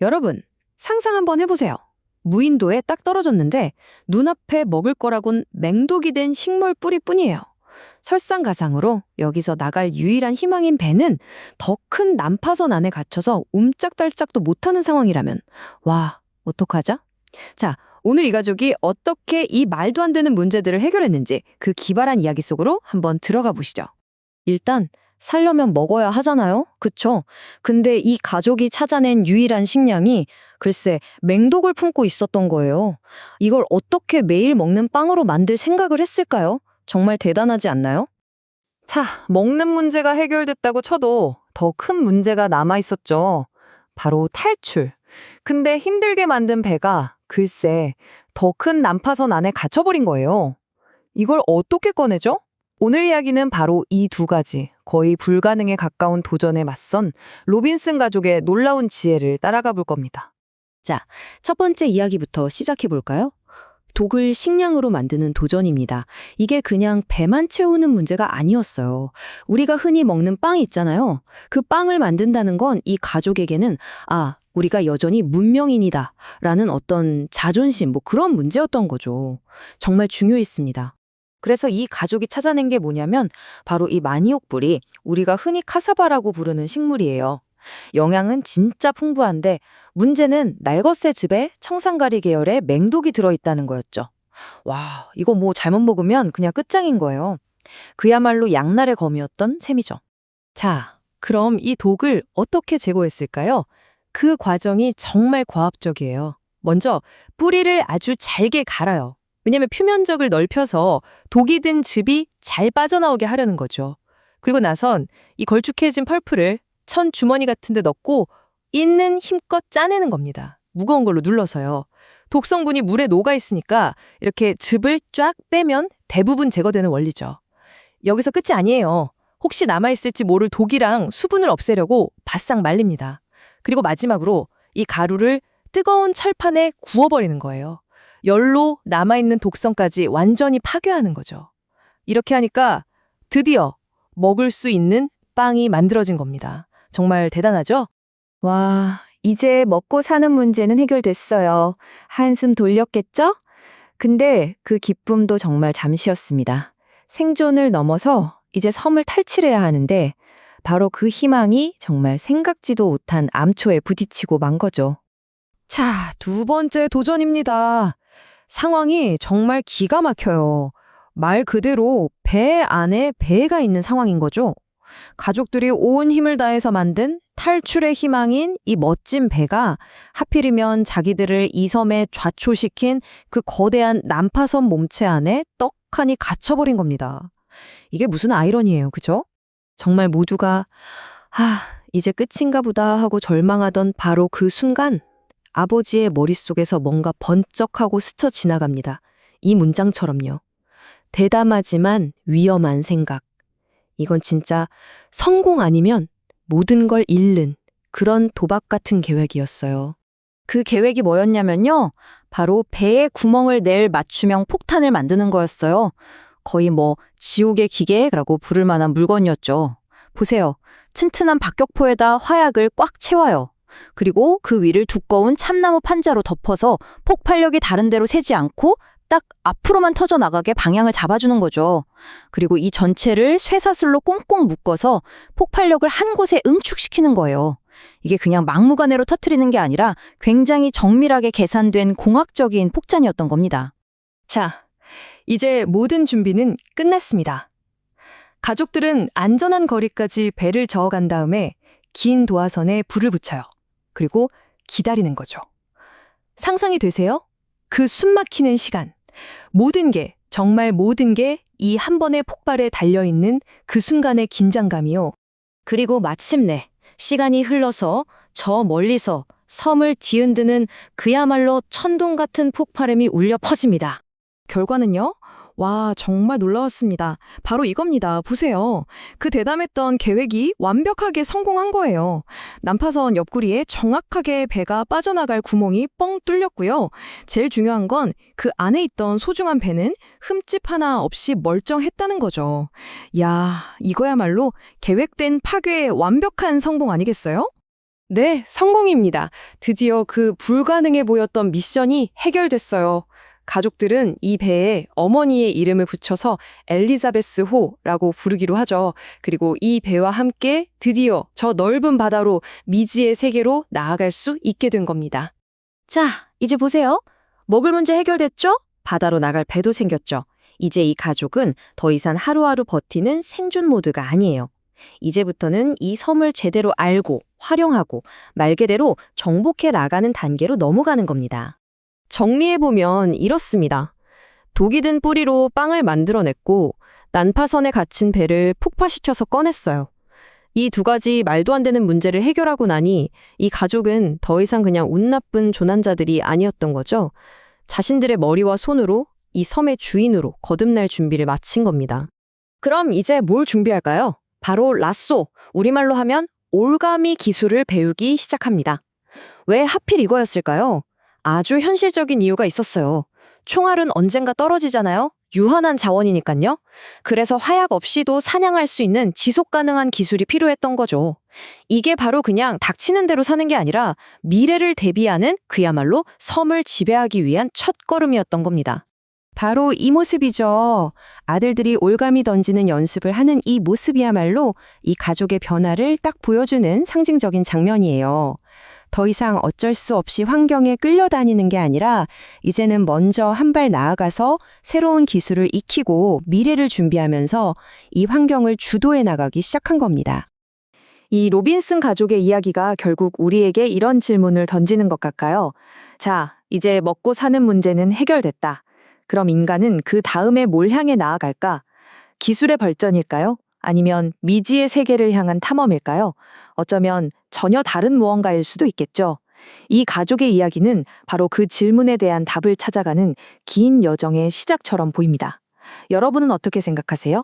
여러분, 상상 한번 해보세요. 무인도에 딱 떨어졌는데 눈앞에 먹을 거라곤 맹독이 된 식물 뿌리뿐이에요. 설상가상으로 여기서 나갈 유일한 희망인 배는 더 큰 난파선 안에 갇혀서 움짝달짝도 못하는 상황이라면 와, 어떡하죠? 자, 오늘 이 가족이 어떻게 이 말도 안 되는 문제들을 해결했는지 그 기발한 이야기 속으로 한번 들어가 보시죠. 일단 살려면 먹어야 하잖아요? 그쵸? 근데 이 가족이 찾아낸 유일한 식량이 글쎄 맹독을 품고 있었던 거예요. 이걸 어떻게 매일 먹는 빵으로 만들 생각을 했을까요? 정말 대단하지 않나요? 자, 먹는 문제가 해결됐다고 쳐도 더 큰 문제가 남아 있었죠. 바로 탈출. 근데 힘들게 만든 배가 글쎄 더 큰 난파선 안에 갇혀버린 거예요. 이걸 어떻게 꺼내죠? 오늘 이야기는 바로 이 두 가지 거의 불가능에 가까운 도전에 맞선 로빈슨 가족의 놀라운 지혜를 따라가 볼 겁니다. 자, 첫 번째 이야기부터 시작해 볼까요? 독을 식량으로 만드는 도전입니다. 이게 그냥 배만 채우는 문제가 아니었어요. 우리가 흔히 먹는 빵 있잖아요. 그 빵을 만든다는 건 이 가족에게는 우리가 여전히 문명인이다 라는 어떤 자존심, 그런 문제였던 거죠. 정말 중요했습니다. 그래서 이 가족이 찾아낸 게 뭐냐면 바로 이 마니옥 뿌리, 우리가 흔히 카사바라고 부르는 식물이에요. 영양은 진짜 풍부한데 문제는 날것새 즙에 청산가리 계열의 맹독이 들어있다는 거였죠. 와, 이거 잘못 먹으면 그냥 끝장인 거예요. 그야말로 양날의 검이었던 셈이죠. 자, 그럼 이 독을 어떻게 제거했을까요? 그 과정이 정말 과학적이에요. 먼저 뿌리를 아주 잘게 갈아요. 왜냐면 표면적을 넓혀서 독이 든 즙이 잘 빠져나오게 하려는 거죠. 그리고 나선 이 걸쭉해진 펄프를 천 주머니 같은 데 넣고 있는 힘껏 짜내는 겁니다. 무거운 걸로 눌러서요. 독성분이 물에 녹아 있으니까 이렇게 즙을 쫙 빼면 대부분 제거되는 원리죠. 여기서 끝이 아니에요. 혹시 남아있을지 모를 독이랑 수분을 없애려고 바싹 말립니다. 그리고 마지막으로 이 가루를 뜨거운 철판에 구워버리는 거예요. 열로 남아있는 독성까지 완전히 파괴하는 거죠. 이렇게 하니까 드디어 먹을 수 있는 빵이 만들어진 겁니다. 정말 대단하죠? 와, 이제 먹고 사는 문제는 해결됐어요. 한숨 돌렸겠죠? 근데 그 기쁨도 정말 잠시였습니다. 생존을 넘어서 이제 섬을 탈출해야 하는데 바로 그 희망이 정말 생각지도 못한 암초에 부딪히고 만 거죠. 자, 두 번째 도전입니다. 상황이 정말 기가 막혀요. 말 그대로 배 안에 배가 있는 상황인 거죠. 가족들이 온 힘을 다해서 만든 탈출의 희망인 이 멋진 배가 하필이면 자기들을 이 섬에 좌초시킨 그 거대한 난파선 몸체 안에 떡하니 갇혀버린 겁니다. 이게 무슨 아이러니예요, 그죠? 정말 모두가 이제 끝인가 보다 하고 절망하던 바로 그 순간 아버지의 머릿속에서 뭔가 번쩍하고 스쳐 지나갑니다. 이 문장처럼요. 대담하지만 위험한 생각. 이건 진짜 성공 아니면 모든 걸 잃는 그런 도박 같은 계획이었어요. 그 계획이 뭐였냐면요. 바로 배에 구멍을 낼 맞춤형 폭탄을 만드는 거였어요. 거의 지옥의 기계라고 부를 만한 물건이었죠. 보세요. 튼튼한 박격포에다 화약을 꽉 채워요. 그리고 그 위를 두꺼운 참나무 판자로 덮어서 폭발력이 다른 데로 새지 않고 딱 앞으로만 터져나가게 방향을 잡아주는 거죠. 그리고 이 전체를 쇠사슬로 꽁꽁 묶어서 폭발력을 한 곳에 응축시키는 거예요. 이게 그냥 막무가내로 터뜨리는 게 아니라 굉장히 정밀하게 계산된 공학적인 폭탄이었던 겁니다. 자, 이제 모든 준비는 끝났습니다. 가족들은 안전한 거리까지 배를 저어간 다음에 긴 도화선에 불을 붙여요. 그리고 기다리는 거죠. 상상이 되세요? 그 숨막히는 시간. 모든 게, 정말 모든 게 이 한 번의 폭발에 달려있는 그 순간의 긴장감이요. 그리고 마침내 시간이 흘러서 저 멀리서 섬을 뒤흔드는 그야말로 천둥 같은 폭발음이 울려 퍼집니다. 결과는요? 와, 정말 놀라웠습니다. 바로 이겁니다. 보세요. 그 대담했던 계획이 완벽하게 성공한 거예요. 난파선 옆구리에 정확하게 배가 빠져나갈 구멍이 뻥 뚫렸고요. 제일 중요한 건 그 안에 있던 소중한 배는 흠집 하나 없이 멀쩡했다는 거죠. 야, 이거야말로 계획된 파괴의 완벽한 성공 아니겠어요? 네, 성공입니다. 드디어 그 불가능해 보였던 미션이 해결됐어요. 가족들은 이 배에 어머니의 이름을 붙여서 엘리자베스호라고 부르기로 하죠. 그리고 이 배와 함께 드디어 저 넓은 바다로 미지의 세계로 나아갈 수 있게 된 겁니다. 자, 이제 보세요. 먹을 문제 해결됐죠? 바다로 나갈 배도 생겼죠. 이제 이 가족은 더 이상 하루하루 버티는 생존 모드가 아니에요. 이제부터는 이 섬을 제대로 알고 활용하고 말 그대로 정복해 나가는 단계로 넘어가는 겁니다. 정리해보면 이렇습니다. 독이 든 뿌리로 빵을 만들어냈고 난파선에 갇힌 배를 폭파시켜서 꺼냈어요. 이 두 가지 말도 안 되는 문제를 해결하고 나니 이 가족은 더 이상 그냥 운 나쁜 조난자들이 아니었던 거죠. 자신들의 머리와 손으로 이 섬의 주인으로 거듭날 준비를 마친 겁니다. 그럼 이제 뭘 준비할까요? 바로 라쏘, 우리말로 하면 올가미 기술을 배우기 시작합니다. 왜 하필 이거였을까요? 아주 현실적인 이유가 있었어요. 총알은 언젠가 떨어지잖아요? 유한한 자원이니까요. 그래서 화약 없이도 사냥할 수 있는 지속 가능한 기술이 필요했던 거죠. 이게 바로 그냥 닥치는 대로 사는 게 아니라 미래를 대비하는 그야말로 섬을 지배하기 위한 첫걸음이었던 겁니다. 바로 이 모습이죠. 아들들이 올가미 던지는 연습을 하는 이 모습이야말로 이 가족의 변화를 딱 보여주는 상징적인 장면이에요. 더 이상 어쩔 수 없이 환경에 끌려다니는 게 아니라 이제는 먼저 한 발 나아가서 새로운 기술을 익히고 미래를 준비하면서 이 환경을 주도해 나가기 시작한 겁니다. 이 로빈슨 가족의 이야기가 결국 우리에게 이런 질문을 던지는 것 같아요. 자, 이제 먹고 사는 문제는 해결됐다. 그럼 인간은 그 다음에 뭘 향해 나아갈까? 기술의 발전일까요? 아니면 미지의 세계를 향한 탐험일까요? 어쩌면 전혀 다른 무언가일 수도 있겠죠. 이 가족의 이야기는 바로 그 질문에 대한 답을 찾아가는 긴 여정의 시작처럼 보입니다. 여러분은 어떻게 생각하세요?